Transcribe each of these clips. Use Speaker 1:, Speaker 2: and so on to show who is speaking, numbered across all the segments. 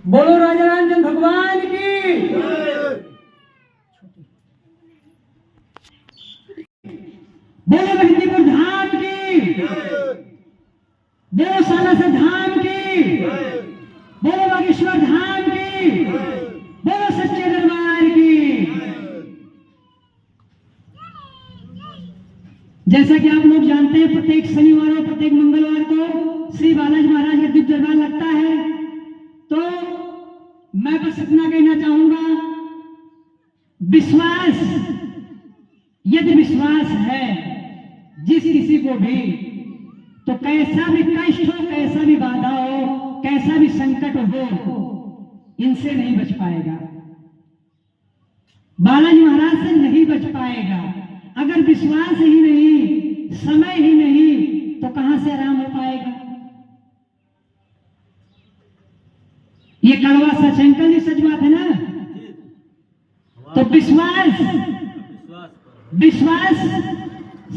Speaker 1: बोलो राजा रामचंद्र भगवान की। बोलो मेहंदीपुर धाम की। बोलो सालासर धाम की। बोलो बागेश्वर धाम की। बोलो सच्चे दरबार की। जैसा कि आप लोग जानते हैं, प्रत्येक शनिवार और प्रत्येक मंगलवार को श्री बालाजी महाराज का दिव्य दरबार लगता है। तो मैं बस इतना कहना चाहूंगा, विश्वास, यदि विश्वास है जिस किसी को भी, तो कैसा भी कष्ट हो, कैसा भी बाधा हो, कैसा भी संकट हो, इनसे नहीं बच पाएगा, बालाजी महाराज से नहीं बच पाएगा। अगर विश्वास ही नहीं, समय ही नहीं, तो कहां से आराम हो पाएगा। ये कड़वा सच अंकल जी, सच बात है ना। तो विश्वास, विश्वास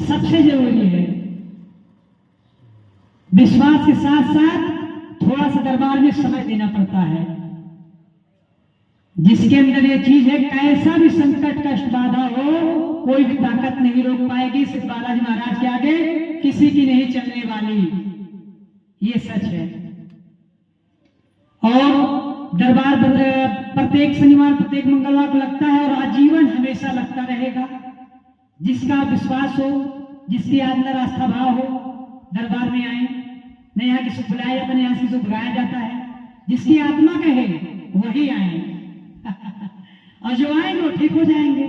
Speaker 1: सबसे जरूरी है। विश्वास के साथ साथ थोड़ा सा दरबार में समय देना पड़ता है। जिसके अंदर ये चीज है, कैसा भी संकट कष्ट बाधा हो, कोई भी ताकत नहीं रोक पाएगी। सिर्फ बालाजी महाराज के आगे किसी की नहीं चलने वाली, ये सच है। और दरबार प्रत्येक शनिवार प्रत्येक मंगलवार को लगता है और आजीवन हमेशा लगता रहेगा। जिसका विश्वास हो, जिसकी अंदर आस्था भाव हो, दरबार में आए। न यहाँ किसी को बुलाया जाता, न यहाँ किसी को भगाया जाता है। जिसकी आत्मा कहे वही आए और जो आएंगे वो ठीक हो जाएंगे।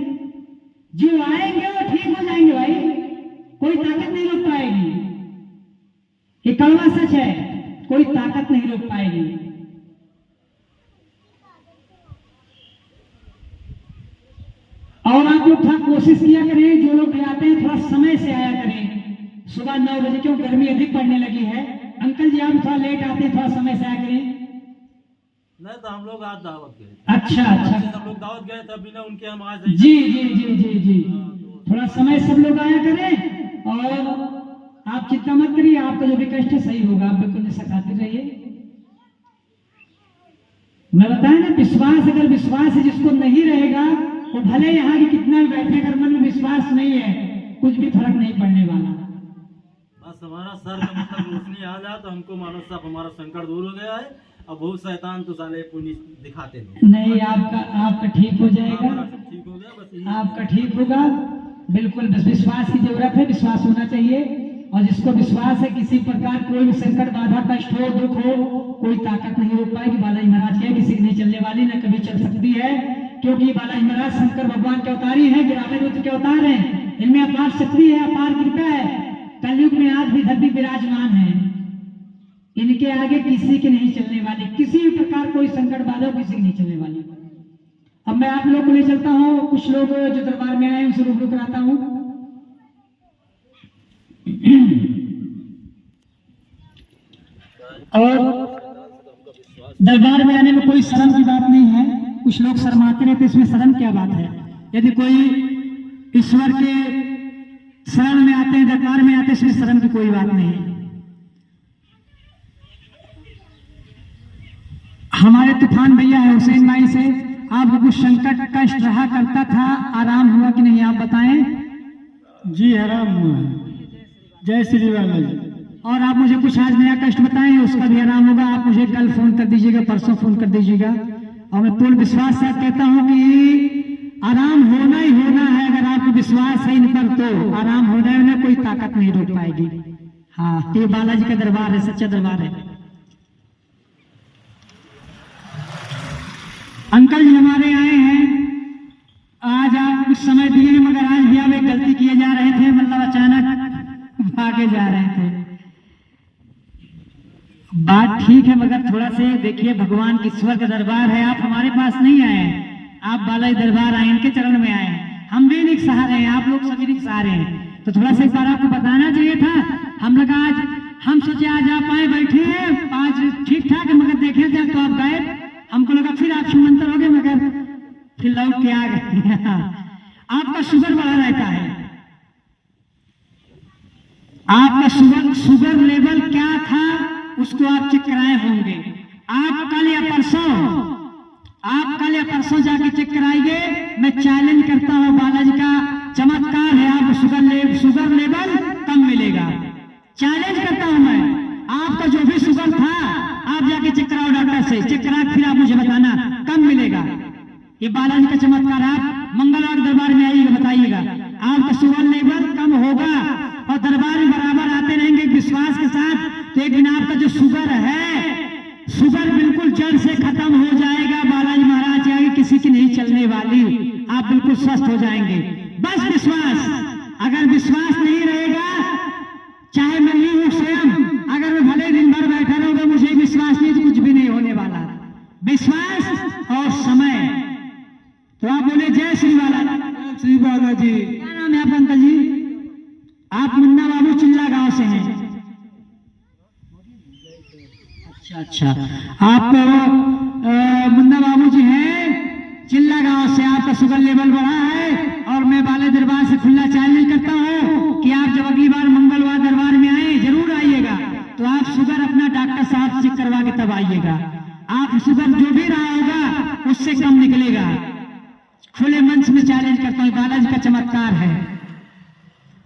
Speaker 1: जो आएंगे वो ठीक हो जाएंगे भाई, कोई ताकत नहीं रोक पाएगी। ये कड़वा सच है, कोई ताकत नहीं रोक पाएगी। और आप लोग थोड़ा कोशिश किया करें, जो लोग भी आते हैं थोड़ा समय से आया करें। सुबह 9 बजे, क्यों गर्मी अधिक पड़ने लगी है। अंकल जी आप थोड़ा लेट आते हैं, थोड़ा समय से आया करें।
Speaker 2: नहीं तो हम लोग आज दावत गए।
Speaker 1: अच्छा अच्छा,
Speaker 2: सब लोग दावत गए तब बिना उनके हम आज।
Speaker 1: जी जी जी जी जी, थोड़ा समय सब लोग आया करें। और आप चिंता मत करिए, आपका जो भी कष्ट है सही होगा। आप बिल्कुल निश्चित रहिए। मैं बताया ना, विश्वास, अगर विश्वास है जिसको नहीं रहेगा, वो भले यहाँ की कितना भी बैठे, अगर मन में विश्वास नहीं है, कुछ भी फर्क नहीं पड़ने वाला।
Speaker 2: बस हमारा सर का मतलब रोशनी आ जाए तो हमको मानो सब हमारा संकट दूर हो गया है। अब बहुत शैतान तो साले पुण्य दिखाते
Speaker 1: नहीं, आपका ठीक हो जाएगा,
Speaker 2: ठीक हो गया। बस
Speaker 1: आपका ठीक होगा बिल्कुल। बस विश्वास की जरूरत है, विश्वास होना चाहिए। और जिसको विश्वास है, किसी प्रकार कोई भी संकट बाधा कष्ट हो दुख हो, कोई ताकत नहीं रोक पाएगी। बालाजी महाराज के किसी की नहीं चलने वाली, न कभी चल सकती है। क्योंकि बालाजी महाराज शंकर भगवान के अवतारी हैं, गिरावे रुद्र के अवतार हैं। इनमें अपार शक्ति है, अपार कृपा है। कलयुग में आज भी धरती विराजमान है। इनके आगे किसी की नहीं चलने वाली, किसी भी प्रकार कोई संकट बाधा किसी की नहीं चलने वाली। अब मैं आप लोग को ले चलता हूँ, कुछ लोग जो दरबार में आए उनसे रूबरू कराता हूँ। और दरबार में आने में कोई शर्म की बात नहीं है। कुछ लोग शर्माते रहते, इसमें शर्म क्या बात है। यदि कोई ईश्वर के शरण में आते हैं, दरबार में आते हैं, इसमें शर्म की कोई बात नहीं है। हमारे तूफान भैया है हुसैन भाई से, आपको कुछ संकट कष्ट रहा करता था, आराम हुआ कि नहीं आप बताएं।
Speaker 3: जी आराम हुआ, जय श्री बाला जी।
Speaker 1: और आप मुझे कुछ आज नया कष्ट बताएं, उसका भी आराम होगा। आप मुझे कल फोन कर दीजिएगा, परसों फोन कर दीजिएगा। और मैं पूर्ण विश्वास से कहता हूं कि आराम होना ही होना है। अगर आपको विश्वास है इन पर तो आराम होना है, ना कोई ताकत नहीं रोक पाएगी। हाँ, ये बालाजी का दरबार है, सच्चा दरबार है। अंकल जी हमारे आए हैं, आज आप कुछ समय दिए हैं, मगर आज भी आप एक गलती किए जा रहे थे, मतलब अचानक भागे जा रहे थे। बात ठीक है, मगर थोड़ा से देखिए, भगवान की ईश्वर का दरबार है। आप हमारे पास नहीं आए, आप बालाजी दरबार आए, इनके चरण में आए। हम भी नहीं सहारे हैं, आप लोग सभी नहीं सहारे हैं। तो थोड़ा सा एक बार आपको बताना चाहिए था। हम लोग आज, हम सोचे आज आप आए, बैठे हैं, आज ठीक ठाक है, मगर देखे थे तो आप गए। हमको लगा फिर आप सुमंतर हो गए, मगर फिर लौट के आ गए। आपका शुगर बढ़ा रहता है। आपका शुगर लेवल क्या था उसको आप चेक कराए होंगे।
Speaker 3: आप कल या परसों जाके चेक कराइए। मैं चैलेंज करता हूँ, बालाजी का चमत्कार है, आपको शुगर लेवल कम मिलेगा। चैलेंज करता हूं मैं, आपका जो भी शुगर था आप जाके चेक कराओ, डॉक्टर से चेक करा फिर आप मुझे बताना कम मिलेगा। ये बालाजी का चमत्कार। आप मंगलवार दरबार में आइएगा, बताइएगा, आपका शुगर लेवल कम होगा और दरबार में बराबर आते रहेंगे विश्वास के साथ। तो एक दिन आपका जो शुगर है, शुगर बिल्कुल जड़ से खत्म हो जाएगा। बालाजी महाराज के आगे किसी की नहीं चलने वाली, आप बिल्कुल स्वस्थ हो जाएंगे। बस विश्वास, अगर विश्वास नहीं रहेगा, चाहे मैं ही हूं स्वयं, अगर मैं भले दिन भर बैठा रहूंगा, मुझे विश्वास नहीं तो कुछ भी नहीं होने वाला। विश्वास और समय। तो आप बोले जय श्री बालाजी।
Speaker 4: श्री बालाजी।
Speaker 3: क्या नाम है आपका अंकल जी? आप मुन्ना बाबू चिल्ला गांव से हैं। अच्छा, आप मुन्ना बाबू जी हैं चिल्ला गांव से। आपका शुगर लेवल बढ़ा है और मैं बाले दरबार से खुला चैलेंज करता हूं कि आप जब अगली बार मंगलवार दरबार में आए, जरूर आइएगा, तो आप शुगर अपना डॉक्टर साहब चेक करवा के तब आइएगा। आप शुगर जो भी रहा होगा उससे कम निकलेगा। खुले मंच में चैलेंज करता हूं, बालाजी का चमत्कार है।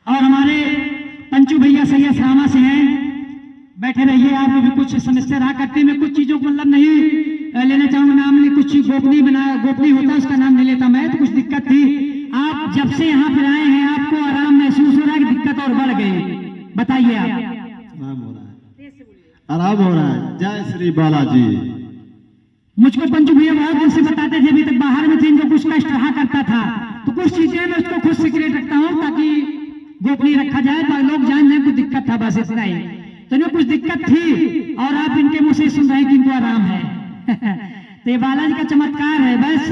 Speaker 3: और हमारे पंचू भैया सैयद श्रामा से हैं, बैठे रहिए। आप भी कुछ समस्या रहा करती, मैं कुछ चीजों को मतलब नहीं लेना चाहूंगा, नाम नहीं, कुछ गोपनीय होता है उसका नाम नहीं लेता मैं। तो कुछ दिक्कत थी, आप जब से यहाँ पर आए हैं आपको आराम महसूस हो रहा है कि दिक्कत और बढ़ गई? बताइए आप।
Speaker 4: आराम हो रहा है, आराम हो रहा है। जय श्री बालाजी।
Speaker 3: मुझको पंचू भैया बहुत दिन से बताते थे, अभी तक बाहर में थे, इनको कुछ कष्ट रहा करता था, तो कुछ चीजें मैं उसको खुद सीक्रेट रखता हूँ ताकि गोपनीय रखा जाए, लोग जान जाए कुछ दिक्कत था, बस इतना ही। तो इन्हें कुछ दिक्कत थी और आप इनके मुंह से सुन रहे हैं कि इनको आराम है। तो ये बालाजी का चमत्कार है। बस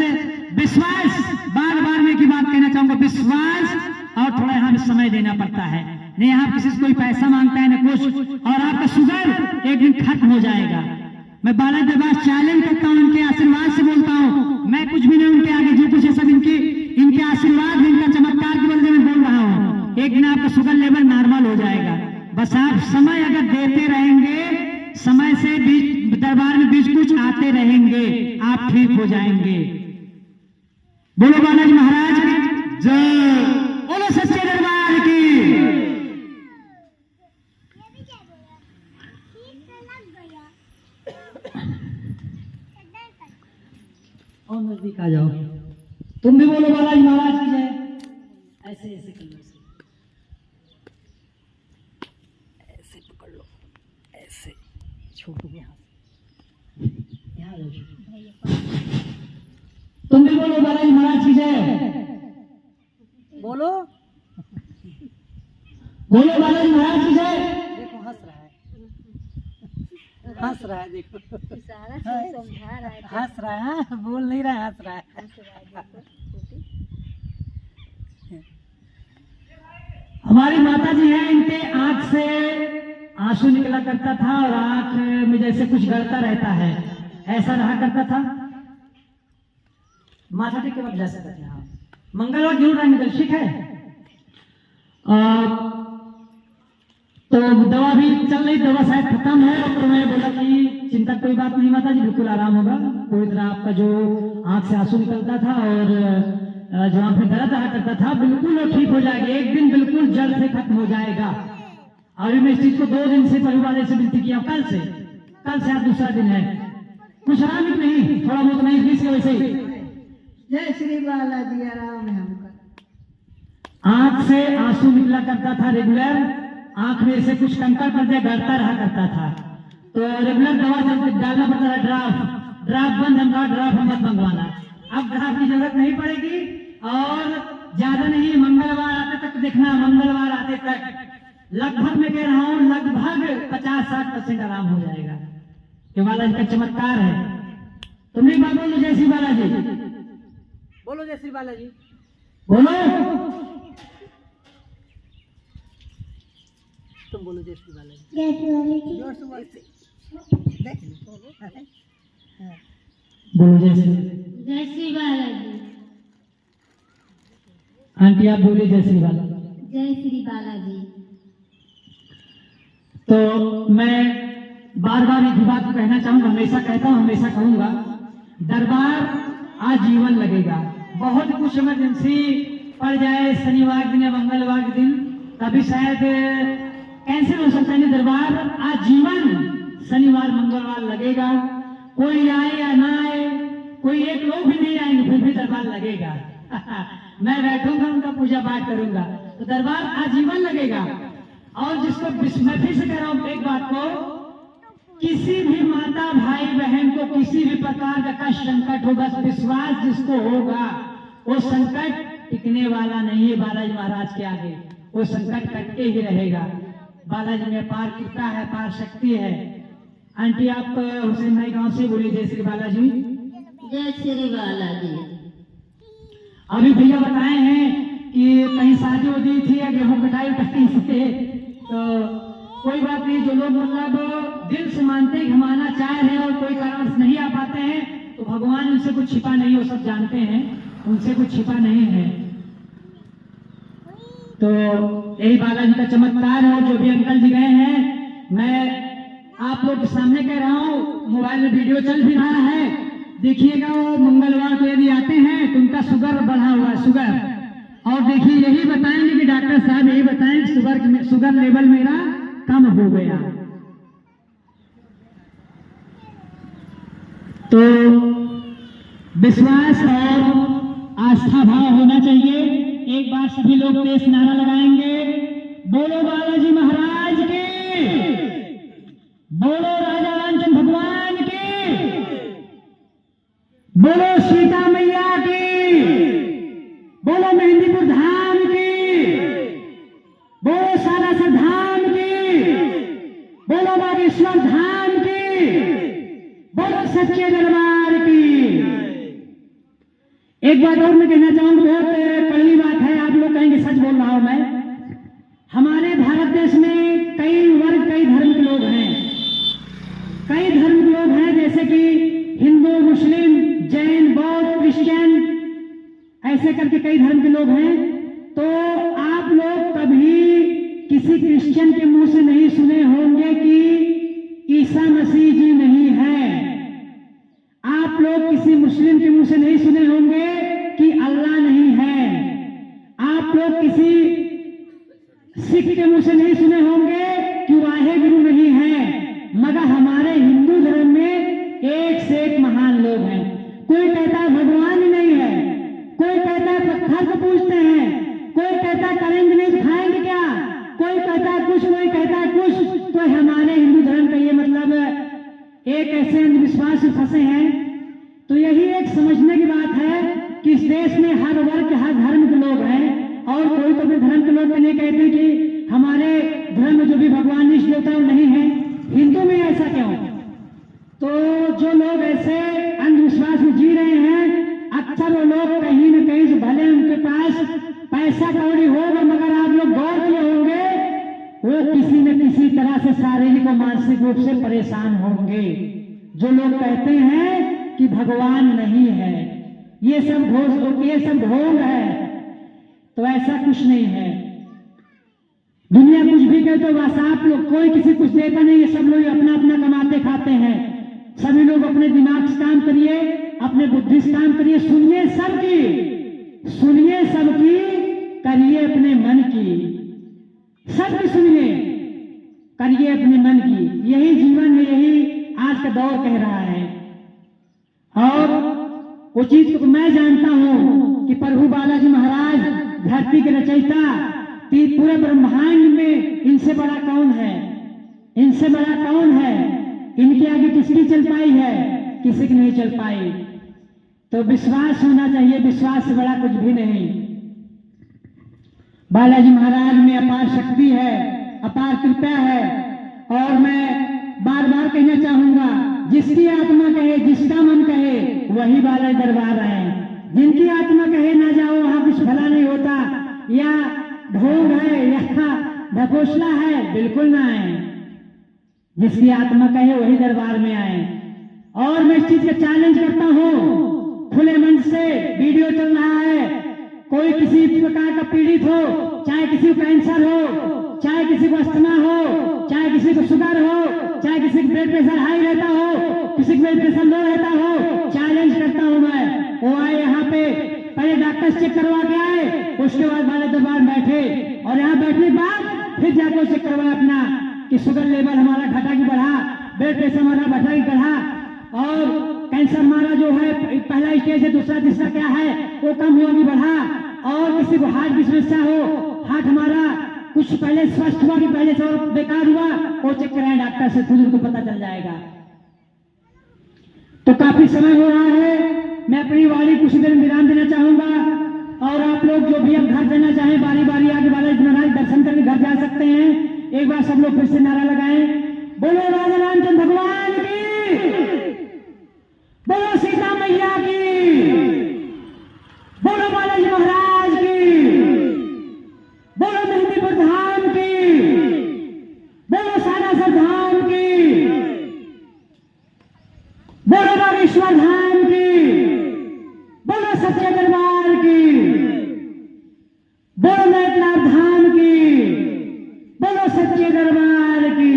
Speaker 3: विश्वास, बार बार मैं की बात कहना चाहूंगा, विश्वास और थोड़ा यहाँ पे समय देना पड़ता है। नहीं आप किसी से कोई पैसा मांगता है ना कुछ, और आपका शुगर एक दिन खत्म हो जाएगा। मैं बालाजी दरबार चैलेंज करता हूँ, इनके आशीर्वाद से बोलता हूँ, मैं कुछ भी नहीं, उनके आगे जो कुछ है सब इनके आशीर्वाद, इनका चमत्कार के बदले में बोल रहा हूँ। एक दिन आपका शुगर लेवल नॉर्मल हो जाएगा। बस आप समय अगर देते रहेंगे, समय से बीच दरबार में बीच कुछ आते रहेंगे, आप ठीक हो जाएंगे। बोलो बालाजी महाराज की जय, बोलो सच्चे दरबार की। और नजदीक आ जाओ, तुम भी बोलो बालाजी महाराज की जय। ऐसे ऐसे कलर से ऐसे पकड़ लो, ऐसे छोटू के हाथ यहाँ आ जाओ। तुम भी बोलो बालाजी महाराज की जय। बोलो बोलो बालाजी महाराज की जय। देखो हंस रहा है, हंस रहा है, देखो
Speaker 5: इशारा से समझा रहा है,
Speaker 3: हंस रहा है, बोल नहीं रहा है, हंस रहा है। हमारी माता जी हैं, इनके आंख से आंसू निकला करता था और आंख में जैसे कुछ गड़ता रहता है, ऐसा रहा करता था। माथा टेक के वक्त जा सकते हैं आप, मंगलवार जरूर आएंगे, ठीक है। तो दवा भी चल रही, दवा शायद खत्म है, तो मैं बोला कि चिंता कोई बात नहीं माता जी, बिल्कुल आराम होगा। कोई तरह आपका जो आंख से आंसू निकलता था और जो आंख में दर्द रहा करता था, बिल्कुल वो ठीक हो जाएगा, एक दिन बिल्कुल जड़ से खत्म हो जाएगा। अभी मैं इस चीज को 2 दिन से परिवार से विनती किया, कल से आज दूसरा दिन है, कुछ आराम ही नहीं, थोड़ा बहुत नहीं, इसकी वजह से
Speaker 5: जय श्री बालाजी। आराम है हमका।
Speaker 3: आंख से आंसू निकला करता था रेगुलर, आंख में से कुछ कंकर पर गड़ता रहा करता था, तो रेगुलर दवा डालना पड़ता था। ड्राफ बंद, हम कहा ड्राफ मत मंगवाना, अब ड्राफ की जरूरत नहीं पड़ेगी। और ज्यादा नहीं, मंगलवार आते तक देखना, मंगलवार आते तक लगभग मैं कह रहा हूँ लगभग 50-60% आराम हो जाएगा। ये बालाजी का चमत्कार है। तुम एक बात बोलो जय श्री बालाजी, बोलो जय श्री बालाजी, बोलो, तुम बोलो जय श्री बालाजी।
Speaker 5: जय श्री बालाजी।
Speaker 3: जोर से बोलो जय श्री,
Speaker 5: जय श्री बालाजी।
Speaker 3: आंटी आप बोलिए जय श्री बालाजी।
Speaker 5: जय श्री बालाजी।
Speaker 3: तो मैं
Speaker 1: बार बार एक ही बात को कहना चाहूंगा, हमेशा कहता हूँ, हमेशा कहूंगा, दरबार आजीवन लगेगा। बहुत कुछ इमरजेंसी पड़ जाए शनिवार दिन या मंगलवार के दिन, तभी शायद कैंसिल हो सकता है। दरबार आजीवन शनिवार मंगलवार लगेगा। कोई आए या ना आए, कोई एक लोग भी नहीं आएंगे, फिर भी दरबार लगेगा। मैं बैठूंगा, उनका पूजा पाठ करूंगा, तो दरबार आजीवन लगेगा। और जिसको मैं फिर से कह रहा हूं एक बात को, किसी भी माता भाई बहन को किसी भी प्रकार का कष्ट संकट हो, बस विश्वास जिसको होगा वो संकट टिकने वाला नहीं है। बालाजी महाराज के आगे वो संकट कटके ही रहेगा। बालाजी में पार कृपा है, पार शक्ति है। आंटी आप हुसैन भाई गांव से बोली, जय श्री बालाजी।
Speaker 5: जय श्री बालाजी।
Speaker 1: अभी भैया बताए हैं कि कहीं शादी होती थी या गेहूं कटाई कहीं से, तो कोई बात नहीं। जो लोग मतलब दिल से मानते हैं, हमारा चाह रहे और कोई कारण से नहीं आ पाते हैं, तो भगवान उनसे कुछ छिपा नहीं, वो सब जानते हैं, उनसे कुछ छिपा नहीं है। तो यही बालाजी का चमत्कार है। जो भी अंकल जी गए हैं, मैं आप लोग के सामने कह रहा हूँ, मोबाइल में वीडियो चल भी रहा है, देखिएगा। वो मंगलवार को यदि आते हैं तो उनका शुगर बढ़ा हुआ है, शुगर। और देखिए यही बताएंगे कि डॉक्टर साहब यही बताएं कि शुगर लेवल मेरा कम हो गया। तो विश्वास और आस्था भाव होना चाहिए। एक बार सभी लोग तेज नारा लगाएंगे, बोलो बालाजी महाराज के, बोलो राजा रामचंद्र भगवान के, बोलो सीता मैया की, बोलो मेहंदीपुर धाम की, बोलो सालासर धाम की, बोलो बागेश्वर धाम की, बोलो सच्चे दरबार की। एक बात और मैं कहना चाहूंगा, बहुत कड़वी बात है, आप लोग कहेंगे सच बोल रहा हूं मैं। हमारे भारत देश में कई वर्ग, कई धर्म के लोग हैं, कई धर्म के लोग हैं, जैसे कि हिंदू, मुस्लिम, जैन, बौद्ध, क्रिश्चियन, ऐसे करके कई धर्म के लोग हैं। तो आप लोग कभी किसी क्रिश्चियन के मुंह से नहीं सुने होंगे कि ईसा मसीह जी नहीं है। आप लोग किसी मुस्लिम के मुंह से नहीं सुने होंगे कि अल्लाह नहीं है। आप लोग किसी सिख के मुंह से नहीं सुने होंगे कि वाहे गुरु नहीं है। मगर हमारे हिंदू धर्म में एक से एक महान लोग हैं। कोई कहता है भगवान ही नहीं है, कोई कहता है पत्थर को पूजते हैं, कोई कहता है करेंगे नहीं तो खाएंगे क्या, कोई कहता है कुछ, कोई कहता है कुछ। तो हमारे हिंदू धर्म का ये मतलब एक ऐसे अंधविश्वास में फंसे हैं। तो यही एक समझने की बात है कि इस देश में हर वर्ग, हर धर्म के लोग हैं। और कोई तो अपने धर्म के लोग के लिए कहते हैं कि हमारे धर्म में जो भी भगवान इष्ट देवता है वो नहीं है। हिंदू में ऐसा क्यों? तो जो लोग ऐसे अंधविश्वास में जी रहे हैं, अक्सर वो लोग कहीं न कहीं से, भले उनके पास पैसा कौड़ी होगा, मगर आप लोग गौर किए होंगे वो किसी न किसी तरह से शारीरिक और मानसिक रूप से परेशान होंगे। जो लोग कहते हैं कि भगवान नहीं है, ये सब ढोंग है, तो ऐसा कुछ नहीं है। दुनिया कुछ भी कहे तो बस आप लोग, कोई किसी कुछ देता नहीं है, सब लोग अपना अपना कमाते खाते हैं। सभी लोग अपने दिमाग से काम करिए, अपने बुद्धि से काम करिए, सुनिए सबकी, करिए अपने मन की, सबकी सुनिए, करिए अपने मन की। यही जीवन है, यही आज का दौर कह रहा है। और वो चीज को मैं जानता हूं कि प्रभु बालाजी महाराज धरती के रचयिता, पूरे ब्रह्मांड में इनसे बड़ा कौन है, इनसे बड़ा कौन है, इनके आगे किसकी चल पाई है, किसी की नहीं चल पाई। तो विश्वास होना चाहिए, विश्वास से बड़ा कुछ भी नहीं। बालाजी महाराज में अपार शक्ति है, अपार कृपा है। और मैं बार बार कहना चाहूंगा, जिसकी आत्मा कहे, जिसका मन कहे, वही बालाजी दरबार आए। जिनकी आत्मा कहे ना जाओ, वहां कुछ भला नहीं होता, या ढोंग है या ढकोसला है, बिल्कुल ना आए। जिसकी आत्मा कहे वही दरबार में आए। और मैं इस चीज का चैलेंज करता हूं, खुले मन से वीडियो चल रहा है, कोई किसी प्रकार का पीड़ित हो, चाहे किसी को कैंसर हो,
Speaker 3: चाहे किसी को अस्थमा हो, चाहे किसी को शुगर हो, चाहे किसी का ब्लड प्रेशर हाई रहता हो, किसी का ब्लड प्रेशर लो रहता हो, चैलेंज करता हूं मैं, वो आए यहाँ पे, पहले डॉक्टर चेक करवा के आए, उसके बाद वाले दरबार बैठे और यहाँ बैठने के बाद फिर जाकर चेक करवाए अपना कि शुगर लेवल हमारा घटा की बढ़ा, ब्लड प्रेशर हमारा बढ़ा की बढ़ा, और कैंसर हमारा जो है पहला स्टेज है, दूसरा तीसरा क्या है वो कम हुआ कि बढ़ा, और किसी को हार्ट की समस्या हो, हार्ट हमारा कुछ पहले स्वस्थ हुआ कि पहले से और बेकार हुआ, वो चेक कराएं डॉक्टर से, खुद उनको पता चल जाएगा। तो काफी समय हो रहा है, मैं अपनी वाणी कुछ देर विराम देना चाहूंगा और आप लोग जो भी अब घर जाना चाहें बारी बारी आगे बालाजी महाराज दर्शन करके घर जा सकते हैं। एक बार सब लोग फिर से नारा लगाएं, बोलो राजा रामचंद्र भगवान की, बोलो सीता मैया की, बोलो बालाजी महाराज की, बोलो मेहंदीपुर धाम की, बोलो सारासर धाम की, बोलो बागेश्वर धाम की, बोलो सच्चे दरबार की, बोलो बैजनाथ धाम की, बोलो सच्चे दरबार की।